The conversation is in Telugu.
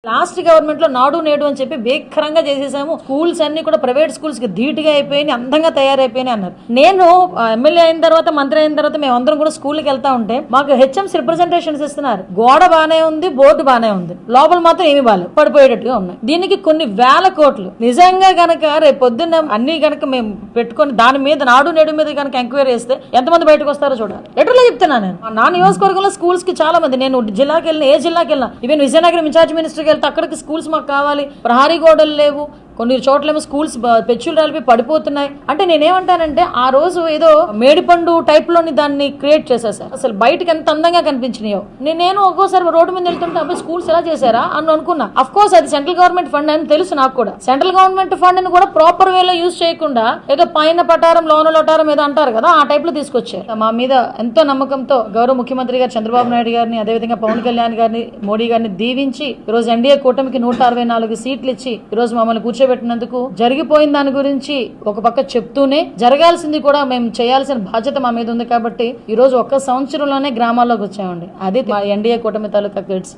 లాస్ట్ గవర్నమెంట్ లో నాడు నేడు అని చెప్పి భీకరంగా చేసేసాము. స్కూల్స్ అన్ని కూడా ప్రైవేట్ స్కూల్స్ కి ధీటుగా అయిపోయినాయి, అందంగా తయారైపోయినాయి అన్నారు. నేను ఎమ్మెల్యే అయిన తర్వాత, మంత్రి అయిన తర్వాత మేము అందరం కూడా స్కూల్కి వెళ్తా ఉంటే మాకు హెచ్ఎంస్ రిప్రజెంటేషన్స్ ఇస్తున్నారు. గోడ బానే ఉంది, బోర్డు బానే ఉంది, లోపల మాత్రం ఏమి బాలేదు, పడిపోయేటట్టుగా ఉన్నాయి. దీనికి కొన్ని వేల కోట్లు. నిజంగా గనక రేపు పొద్దున్న అన్ని గనక మేము పెట్టుకొని దాని మీద నాడు నేడు మీద కనుక ఎంక్వైరీ చేస్తే ఎంతమంది బయటకు వస్తారో చూడాలి. లెటర్లో చెప్తున్నాను నేను. నా నియోజకవర్గంలో స్కూల్స్ కి చాలా మంది, నేను జిల్లాకి వెళ్ళిన, ఏ జిల్లాకి వెళ్ళినా, ఈవెన్ విజయనగరం ఇన్ఛార్జ్ మినిస్టర్ వెళ్తే అక్కడికి స్కూల్స్ మాకు కావాలి, ప్రహారీ గోడలు లేవు, కొన్ని చోట్లేమో స్కూల్స్ పెచ్చులు రాలిపి పడిపోతున్నాయి అంటే నేనేమంటానంటే ఆ రోజు ఏదో మేడిపండు టైప్ లోని దాన్ని క్రియేట్ చేసేసారు. అసలు బయటకి ఎంత అందంగా కనిపించినాయో. నేను ఒక్కోసారి రోడ్డు మీద వెళ్తుంటే అబ్బాయి స్కూల్స్ ఎలా చేశారా అని అనుకున్నా. అఫ్ కోర్స్ అది సెంట్రల్ గవర్నమెంట్ ఫండ్ అని తెలుసు నాకు కూడా. సెంట్రల్ గవర్నమెంట్ ఫండ్ ని కూడా ప్రాపర్ వేలో యూజ్ చేయకుండా ఏదో పైన పటారం లోన లొటారం ఏదో అంటారు కదా, ఆ టైప్ లో తీసుకొచ్చారు. మా మీద ఎంతో నమ్మకంతో గౌరవ ముఖ్యమంత్రి గారు చంద్రబాబు నాయుడు గారిని, అదేవిధంగా పవన్ కళ్యాణ్ గారిని, మోడీ గారిని దీవించి ఈరోజు ఎన్డీఏ కూటమికి 164 సీట్లు ఇచ్చి ఈరోజు మమ్మల్ని కూర్చోబెట్టినందుకు జరిగిపోయిన దాని గురించి ఒక పక్క చెప్తూనే జరగాల్సింది కూడా మేము చేయాల్సిన బాధ్యత మా మీద ఉంది. కాబట్టి ఈ రోజు ఒక్క సంవత్సరంలోనే గ్రామాల్లోకి వచ్చామండి. అది మా ఎన్డీఏ కూటమి తాలూకా కిడ్స్.